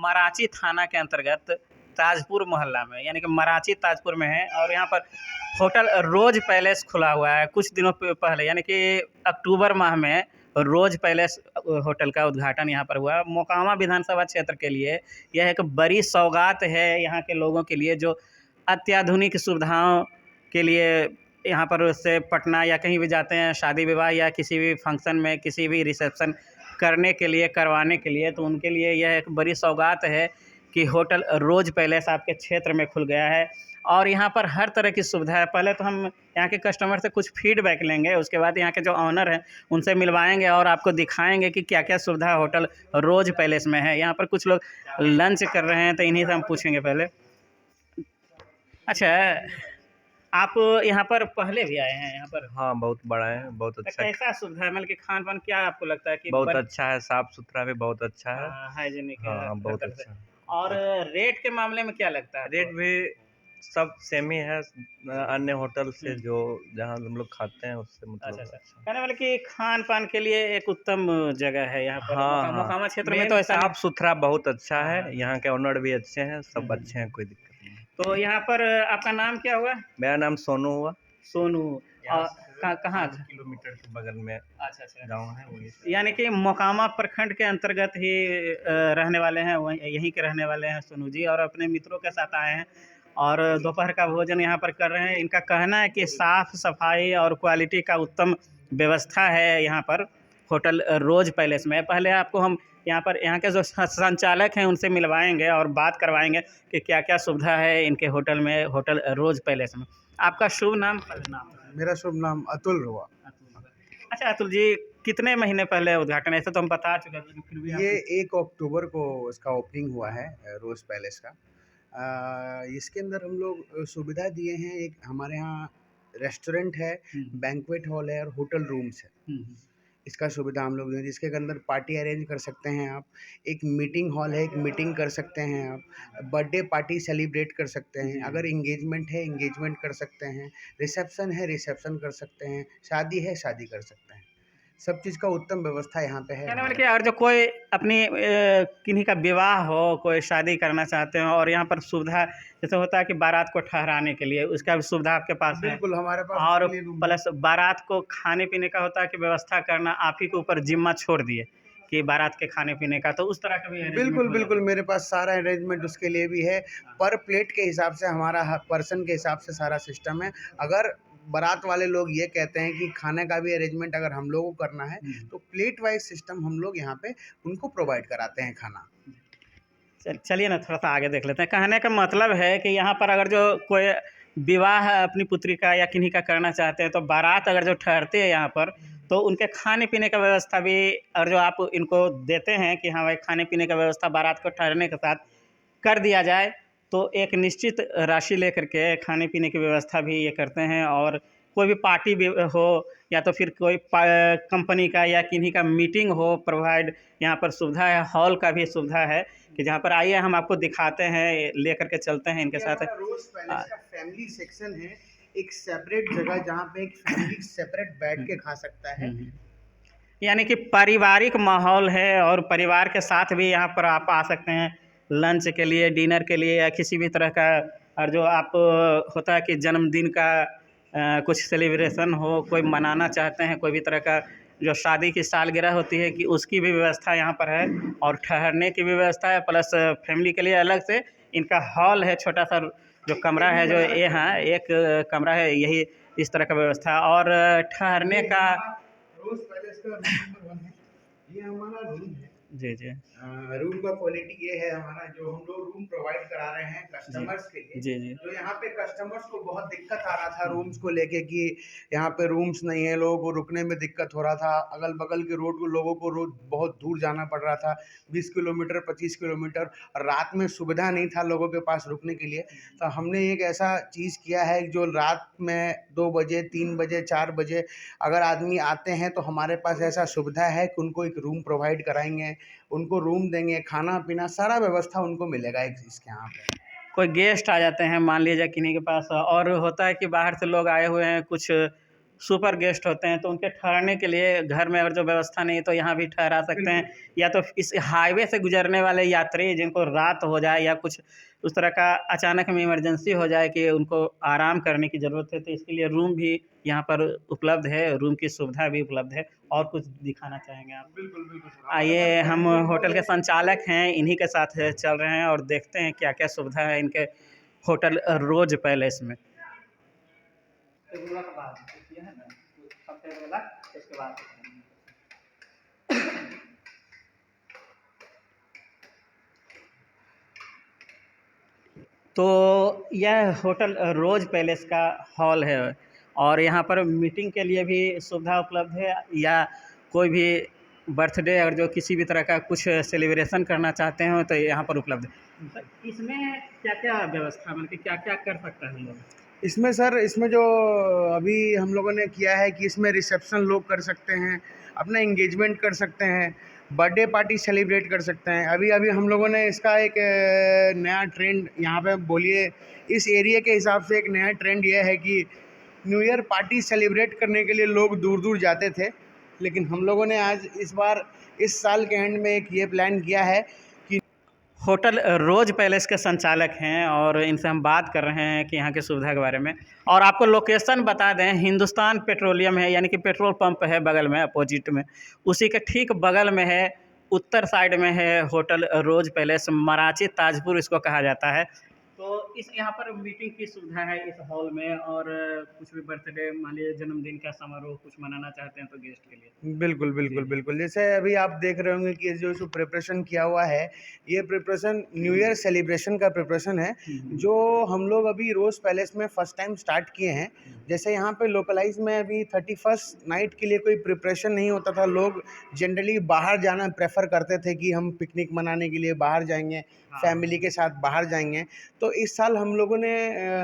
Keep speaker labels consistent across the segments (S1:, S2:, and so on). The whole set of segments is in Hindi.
S1: मराची थाना के अंतर्गत ताजपुर मोहल्ला में, यानी कि मराची ताजपुर में है। और यहाँ पर होटल रोज पैलेस खुला हुआ है कुछ दिनों पहले, यानी कि अक्टूबर माह में रोज पैलेस होटल का उद्घाटन यहाँ पर हुआ। मोकामा विधानसभा क्षेत्र के लिए यह एक बड़ी सौगात है यहाँ के लोगों के लिए, जो अत्याधुनिक सुविधाओं के लिए यहाँ पर से पटना या कहीं भी जाते हैं शादी विवाह या किसी भी फंक्शन में, किसी भी रिसेप्शन करने के लिए, करवाने के लिए, तो उनके लिए यह एक बड़ी सौगात है कि होटल रोज पैलेस आपके क्षेत्र में खुल गया है। और यहाँ पर हर तरह की सुविधा है। पहले तो हम यहाँ के कस्टमर से कुछ फीडबैक लेंगे, उसके बाद यहाँ के जो ऑनर हैं उनसे मिलवाएंगे और आपको दिखाएंगे कि क्या क्या सुविधा होटल रोज पैलेस में है। यहाँ पर कुछ लोग लंच कर रहे हैं, तो इन्हीं से हम पूछेंगे पहले। अच्छा, आप यहाँ पर पहले भी आए हैं यहाँ पर?
S2: हाँ, बहुत बड़ा है, बहुत
S1: तो
S2: अच्छा है।
S1: कैसा सुविधा है, मतलब कि खान पान क्या आपको लगता है कि
S2: बहुत अच्छा है, साफ सुथरा भी बहुत अच्छा है।
S1: हाइजीनिक है
S2: हाँ,
S1: हर
S2: बहुत
S1: तरह से।
S2: अच्छा है।
S1: और रेट के मामले में क्या लगता है
S2: रेट
S1: आपको?
S2: भी सब सेम ही है अन्य होटल से, जो जहाँ हम लोग खाते हैं उससे मतलब
S1: अच्छा,
S2: अच्छा।
S1: कहने वाले कि खान पान के लिए एक उत्तम जगह है यहाँ पर।
S2: हाँ, हाँ।
S1: मोकामा क्षेत्र में
S2: मेन
S1: तो ऐसा
S2: साफ सुथरा बहुत अच्छा
S1: हाँ,
S2: है। यहाँ के ओनर भी अच्छे हैं, सब अच्छे हैं, कोई दिक्कत नहीं।
S1: तो यहाँ पर आपका नाम क्या हुआ?
S2: मेरा नाम सोनू हुआ।
S1: सोनू। और कहाँ?
S2: किलोमीटर के बगल में
S1: अच्छा।
S2: गाँव है, वही।
S1: यानी कि मोकामा प्रखंड के अंतर्गत ही रहने वाले हैं, वहीं यहीं के रहने वाले हैं सोनू जी, और अपने मित्रों के साथ आए हैं और दोपहर का भोजन यहाँ पर कर रहे हैं। इनका कहना है कि साफ़ सफाई और क्वालिटी का उत्तम व्यवस्था है यहाँ पर होटल रोज पैलेस में। पहले आपको हम यहाँ पर यहाँ के जो संचालक हैं उनसे मिलवाएंगे और बात करवाएंगे कि क्या क्या सुविधा है इनके होटल में, होटल रोज पैलेस में। आपका शुभ नाम?
S3: मेरा शुभ नाम अतुल हुआ।
S1: अच्छा अतुल जी, कितने महीने पहले उद्घाटन? ऐसे तो हम बता चुके हैं, फिर भी
S3: ये 1 अक्टूबर को इसका ओपनिंग हुआ है रोज़ पैलेस का। इसके अंदर हम लोग सुविधा दिए हैं। एक हमारे यहाँ रेस्टोरेंट है, बैंक्वेट हॉल है और होटल रूम्स है। इसका सुविधा हम लोग दें, जिसके अंदर पार्टी अरेंज कर सकते हैं आप। एक मीटिंग हॉल है, एक मीटिंग कर सकते हैं आप। बर्थडे पार्टी सेलिब्रेट कर सकते हैं। अगर इंगेजमेंट है, इंगेजमेंट कर सकते हैं। रिसेप्शन है, रिसेप्शन कर सकते हैं। शादी है, शादी कर सकते हैं। सब चीज़ का उत्तम व्यवस्था यहाँ पे है।
S1: कहने वाले कि अगर जो कोई अपनी किन्हीं का विवाह हो, कोई शादी करना चाहते हो, और यहाँ पर सुविधा जैसे होता है कि बारात को ठहराने के लिए, उसका भी सुविधा आपके पास है?
S3: बिल्कुल हमारे पास।
S1: और प्लस बारात को खाने पीने का होता है कि व्यवस्था करना आप ही के ऊपर जिम्मा छोड़ दिए कि बारात के खाने पीने का, तो उस तरह का भी
S3: बिल्कुल बिल्कुल मेरे पास सारा अरेंजमेंट उसके लिए भी है। पर प्लेट के हिसाब से हमारा पर्सन के हिसाब से सारा सिस्टम है। अगर बारात वाले लोग ये कहते हैं कि खाने का भी अरेंजमेंट अगर हम लोगों को करना है तो प्लेट वाइज सिस्टम हम लोग यहाँ पे उनको प्रोवाइड कराते हैं खाना।
S1: चलिए ना थोड़ा सा आगे देख लेते हैं। कहने का मतलब है कि यहाँ पर अगर जो कोई विवाह अपनी पुत्री का या किन्हीं का करना चाहते हैं, तो बारात अगर जो ठहरते हैं यहाँ पर, तो उनके खाने पीने का व्यवस्था भी, और जो आप इनको देते हैं कि हाँ भाई खाने पीने का व्यवस्था बारात को ठहरने के साथ कर दिया जाए, तो एक निश्चित राशि लेकर के खाने पीने की व्यवस्था भी ये करते हैं। और कोई भी पार्टी भी हो या तो फिर कोई कंपनी का या किन्हीं का मीटिंग हो, प्रोवाइड यहाँ पर सुविधा है। हॉल का भी सुविधा है कि जहाँ पर आइए हम आपको दिखाते हैं, ले करके चलते हैं इनके साथ।
S3: रोज पैलेस का फैमिली सेक्शन है, एक सेपरेट जगह जहाँ पे एक फैमिली सेपरेट बैठ के खा सकता है।
S1: यानी कि पारिवारिक माहौल है, और परिवार के साथ भी यहाँ पर आप आ सकते हैं लंच के लिए, डिनर के लिए, या किसी भी तरह का। और जो आप होता है कि जन्मदिन का कुछ सेलिब्रेशन हो, कोई मनाना चाहते हैं, कोई भी तरह का जो शादी की सालगिरह होती है, कि उसकी भी व्यवस्था यहाँ पर है, और ठहरने की भी व्यवस्था है। प्लस फैमिली के लिए अलग से इनका हॉल है, छोटा सा जो कमरा है, जो ये हाँ एक कमरा है, यही इस तरह का व्यवस्था। और ठहरने का
S3: रोज पैलेस का रूम नंबर 1 है। ये हमारा रूम है।
S1: जी।
S3: रूम का क्वालिटी ये है हमारा, जो हम लोग रूम प्रोवाइड करा रहे हैं कस्टमर्स के लिए।
S1: जी।
S3: तो यहाँ पे कस्टमर्स को बहुत दिक्कत आ रहा था रूम्स को लेके कि यहाँ पे रूम्स नहीं है, लोगों को रुकने में दिक्कत हो रहा था। अगल बगल के रोड को लोगों को रोज बहुत दूर जाना पड़ रहा था, 20 किलोमीटर 25 किलोमीटर। और रात में सुविधा नहीं था लोगों के पास रुकने के लिए। तो हमने एक ऐसा चीज़ किया है जो रात में 2 बजे 3 बजे 4 बजे अगर आदमी आते हैं तो हमारे पास ऐसा सुविधा है कि उनको एक रूम प्रोवाइड कराएंगे, उनको रूम देंगे, खाना पीना सारा व्यवस्था उनको मिलेगा इसके यहाँ पे।
S1: कोई गेस्ट आ जाते हैं मान लीजिए किन्हीं के पास, और होता है कि बाहर से लोग आए हुए हैं, कुछ सुपर गेस्ट होते हैं तो उनके ठहरने के लिए घर में अगर जो व्यवस्था नहीं है तो यहाँ भी ठहरा सकते हैं, या तो इस हाईवे से गुजरने वाले यात्री जिनको रात हो जाए या कुछ उस तरह का अचानक में इमरजेंसी हो जाए कि उनको आराम करने की ज़रूरत है, तो इसके लिए रूम भी यहाँ पर उपलब्ध है, रूम की सुविधा भी उपलब्ध है। और कुछ दिखाना चाहेंगे आप?
S3: बिल्कुल बिल्कुल सर।
S1: आइए, हम होटल के संचालक हैं, इन्हीं के साथ चल रहे हैं और देखते हैं क्या क्या सुविधा है इनके होटल रोज पैलेस में। तो यह होटल रोज पैलेस का हॉल है और यहाँ पर मीटिंग के लिए भी सुविधा उपलब्ध है, या कोई भी बर्थडे अगर जो किसी भी तरह का कुछ सेलिब्रेशन करना चाहते हो तो यहाँ पर उपलब्ध है। तो इसमें क्या क्या व्यवस्था, मतलब क्या क्या कर सकता है लोग?
S3: इसमें सर, इसमें जो अभी हम लोगों ने किया है कि इसमें रिसेप्शन लोग कर सकते हैं, अपना एंगेजमेंट कर सकते हैं, बर्थडे पार्टी सेलिब्रेट कर सकते हैं। अभी अभी हम लोगों ने इसका एक नया ट्रेंड यहाँ पे बोलिए, इस एरिया के हिसाब से एक नया ट्रेंड ये है कि न्यू ईयर पार्टी सेलिब्रेट करने के लिए लोग दूर दूर जाते थे, लेकिन हम लोगों ने आज इस बार इस साल के एंड में एक ये प्लान किया है कि
S1: होटल रोज पैलेस के संचालक हैं और इनसे हम बात कर रहे हैं कि यहाँ की सुविधा के बारे में। और आपको लोकेशन बता दें, हिंदुस्तान पेट्रोलियम है, यानी कि पेट्रोल पंप है बगल में, अपोजिट में, उसी के ठीक बगल में है, उत्तर साइड में है होटल रोज पैलेस, मराची ताजपुर इसको कहा जाता है। तो इस यहाँ पर मीटिंग की सुविधा है इस हॉल में, और कुछ भी बर्थडे, मान लीजिए जन्मदिन का समारोह कुछ मनाना चाहते हैं तो गेस्ट के लिए।
S3: बिल्कुल बिल्कुल बिल्कुल, जैसे अभी आप देख रहे होंगे कि जो प्रिपरेशन किया हुआ है, ये प्रिपरेशन न्यू ईयर सेलिब्रेशन का प्रिपरेशन है, जो हम लोग अभी रोज़ पैलेस में फ़र्स्ट टाइम स्टार्ट किए हैं। जैसे यहाँ पे लोकलाइज में अभी 31st नाइट के लिए कोई प्रिपरेशन नहीं होता था, लोग जनरली बाहर जाना प्रेफर करते थे कि हम पिकनिक मनाने के लिए बाहर जाएंगे, फैमिली के साथ बाहर जाएंगे। तो इस साल हम लोगों ने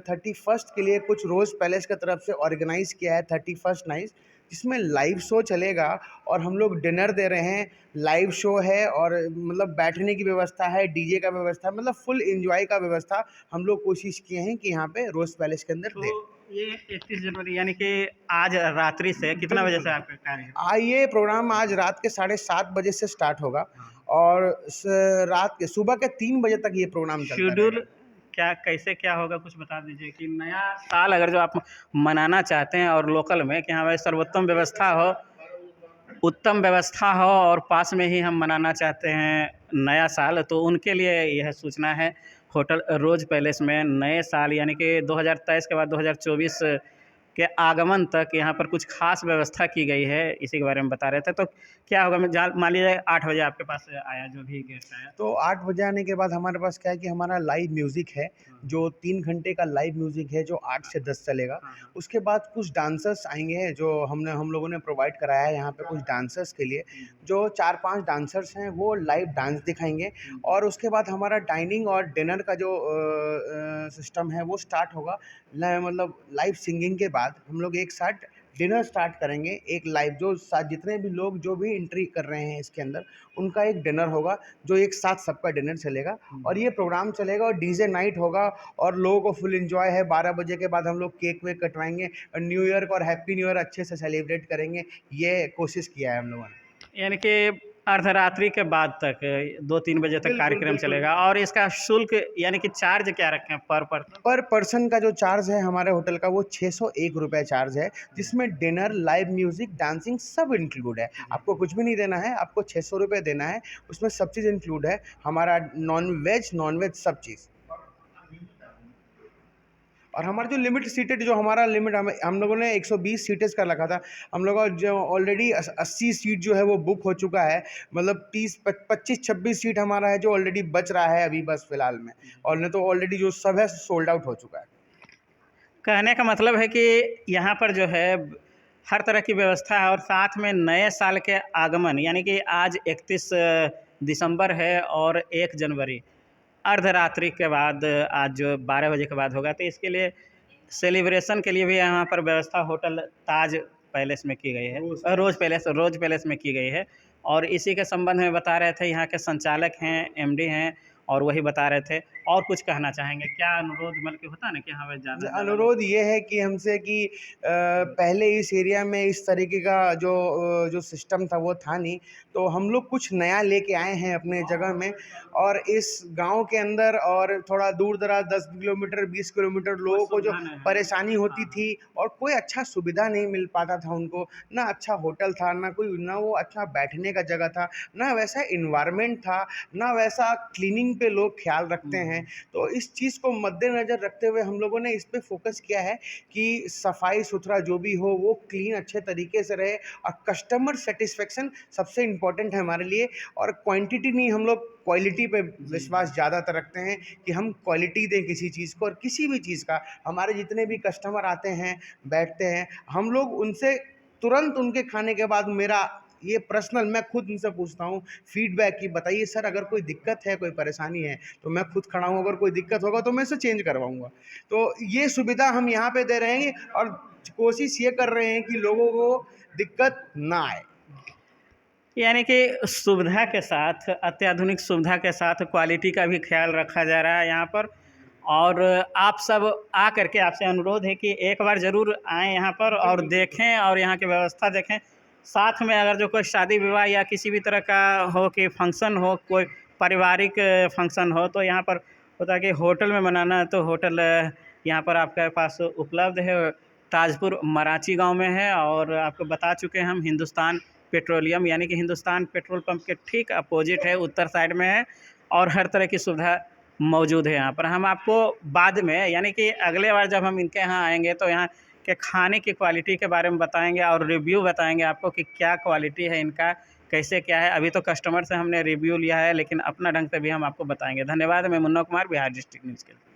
S3: 31st के लिए कुछ रोज़ पैलेस की तरफ से ऑर्गेनाइज़ किया है 31st नाइट, जिसमें लाइव शो चलेगा और हम लोग डिनर दे रहे हैं, लाइव शो है और मतलब बैठने की व्यवस्था है, डीजे का व्यवस्था, मतलब फुल एंजॉय का व्यवस्था हम लोग कोशिश किए हैं कि यहाँ पे रोज़ पैलेस के अंदर दें।
S1: तो ये 31 जनवरी यानी कि आज रात्रि से कितना बजे से आपका कार्य है?
S3: ये प्रोग्राम आज रात के 7:30 बजे से स्टार्ट होगा और रात के सुबह के 3 बजे तक ये प्रोग्राम चलता
S1: शेड्यूल
S3: रहेगा।
S1: क्या, कैसे क्या होगा कुछ बता दीजिए कि नया साल अगर जो आप मनाना चाहते हैं और लोकल में कि हाँ भाई सर्वोत्तम व्यवस्था हो, उत्तम व्यवस्था हो और पास में ही हम मनाना चाहते हैं नया साल, तो उनके लिए यह सूचना है। होटल रोज पैलेस में नए साल यानी कि 2023 के बाद 2024 के आगमन तक यहाँ पर कुछ खास व्यवस्था की गई है, इसी के बारे में बता रहे थे। तो क्या होगा, मैं मान लीजिए 8 बजे आपके पास आया, जो भी गेस्ट आया,
S3: तो 8 बजे आने के बाद हमारे पास क्या है कि हमारा लाइव म्यूज़िक है, जो 3 घंटे का लाइव म्यूज़िक है, जो 8 से 10 चलेगा। उसके बाद कुछ डांसर्स आएंगे, जो हम लोगों ने प्रोवाइड कराया है यहाँ पे कुछ डांसर्स के लिए, जो 4-5 डांसर्स हैं वो लाइव डांस दिखाएंगे। और उसके बाद हमारा डाइनिंग और डिनर का जो सिस्टम है वो स्टार्ट होगा। मतलब लाइव सिंगिंग के बाद हम लोग एक साथ डिनर स्टार्ट करेंगे, एक लाइव, जो जितने भी लोग जो भी एंट्री कर रहे हैं इसके अंदर, उनका एक डिनर होगा, जो एक साथ सबका डिनर चलेगा और ये प्रोग्राम चलेगा और डीजे नाइट होगा और लोगों को फुल एंजॉय है। 12 बजे के बाद हम लोग केक वेक कटवाएंगे और न्यू ईयर को और हैप्पी न्यू ईयर अच्छे से सेलिब्रेट करेंगे, ये कोशिश किया है हम लोगों ने।
S1: यानी कि अर्धरात्रि के बाद तक 2-3 बजे तक
S3: बिल्कुल,
S1: कार्यक्रम
S3: बिल्कुल।
S1: चलेगा। और इसका शुल्क यानी कि चार्ज क्या रखें पर पर्सन?
S3: पर पर्सन का जो चार्ज है हमारे होटल का वो 601 रुपये चार्ज है, जिसमें डिनर, लाइव म्यूज़िक, डांसिंग सब इंक्लूड है। आपको कुछ भी नहीं देना है, आपको 600 रुपये देना है, उसमें सब चीज़ इंक्लूड है, हमारा नॉन वेज सब चीज़। और हमारा जो लिमिट सीटेड, जो हमारा लिमिट हम लोगों ने 120 सीटेज का रखा था, हम लोगों का जो ऑलरेडी 80 सीट जो है वो बुक हो चुका है। मतलब 25-26 सीट हमारा है जो ऑलरेडी बच रहा है अभी बस फ़िलहाल में, और नहीं तो ऑलरेडी जो सब है सोल्ड आउट हो चुका है।
S1: कहने का मतलब है कि यहाँ पर जो है हर तरह की व्यवस्था है और साथ में नए साल के आगमन, यानी कि आज 31 दिसंबर है और 1 जनवरी अर्धरात्रि के बाद, आज जो 12 बजे के बाद होगा, तो इसके लिए सेलिब्रेशन के लिए भी यहाँ पर व्यवस्था होटल ताज पैलेस में की गई है, रोज पैलेस में की गई है। और इसी के संबंध में बता रहे थे यहाँ के संचालक हैं, एमडी हैं, और वही बता रहे थे। और कुछ कहना चाहेंगे क्या? अनुरोध मतलब कि होता है ना कि हाँ भाई ज़्यादा
S3: अनुरोध ये है कि हमसे कि पहले इस एरिया में इस तरीके का जो सिस्टम था वो था नहीं, तो हम लोग कुछ नया लेके आए हैं अपने जगह में। और इस गांव के अंदर और थोड़ा दूर दराज 10 किलोमीटर 20 किलोमीटर लोगों को जो
S1: सुविधा नहीं है।
S3: परेशानी होती थी और कोई अच्छा सुविधा नहीं मिल पाता था उनको, ना अच्छा होटल था, ना वो अच्छा बैठने का जगह था, ना वैसा इन्वायरमेंट था, ना वैसा क्लीनिंग पे लोग ख्याल रखते हैं। तो इस चीज़ को मद्देनज़र रखते हुए हम लोगों ने इस पे फोकस किया है कि सफाई सुथरा जो भी हो वो क्लीन अच्छे तरीके से रहे, और कस्टमर सेटिस्फेक्शन सबसे इम्पोर्टेंट है हमारे लिए। और क्वांटिटी नहीं, हम लोग क्वालिटी पे विश्वास ज़्यादातर रखते हैं कि हम क्वालिटी दें किसी चीज़ को। और किसी भी चीज़ का हमारे जितने भी कस्टमर आते हैं बैठते हैं, हम लोग उनसे तुरंत उनके खाने के बाद मेरा ये पर्सनल मैं खुद उनसे पूछता हूँ फीडबैक की, बताइए सर अगर कोई दिक्कत है, कोई परेशानी है, तो मैं खुद खड़ा हूँ, अगर कोई दिक्कत होगा तो मैं इसे चेंज करवाऊँगा। तो ये सुविधा हम यहाँ पे दे रहे हैं और कोशिश ये कर रहे हैं कि लोगों को दिक्कत ना आए।
S1: यानी कि सुविधा के साथ, अत्याधुनिक सुविधा के साथ क्वालिटी का भी ख्याल रखा जा रहा है यहाँ पर। और आप सब आ करके आपसे अनुरोध है कि एक बार ज़रूर आएँ यहाँ पर और देखें और यहाँ की व्यवस्था देखें। साथ में अगर जो कोई शादी विवाह या किसी भी तरह का हो कि फंक्शन हो, कोई पारिवारिक फंक्शन हो, तो यहाँ पर होता है कि होटल में मनाना है तो होटल यहाँ पर आपके पास उपलब्ध है। ताजपुर मराची गांव में है और आपको बता चुके हैं हम, हिंदुस्तान पेट्रोलियम यानी कि हिंदुस्तान पेट्रोल पंप के ठीक अपोजिट है, उत्तर साइड में है। और हर तरह की सुविधा मौजूद है यहाँ पर। हम आपको बाद में यानी कि अगले बार जब हम इनके यहाँ आएंगे तो यहाँ के खाने की क्वालिटी के बारे में बताएंगे और रिव्यू बताएंगे आपको कि क्या क्वालिटी है इनका, कैसे क्या है। अभी तो कस्टमर से हमने रिव्यू लिया है, लेकिन अपना ढंग से भी हम आपको बताएंगे। धन्यवाद। मैं मुन्ना कुमार, बिहार डिस्ट्रिक्ट न्यूज़ के लिए।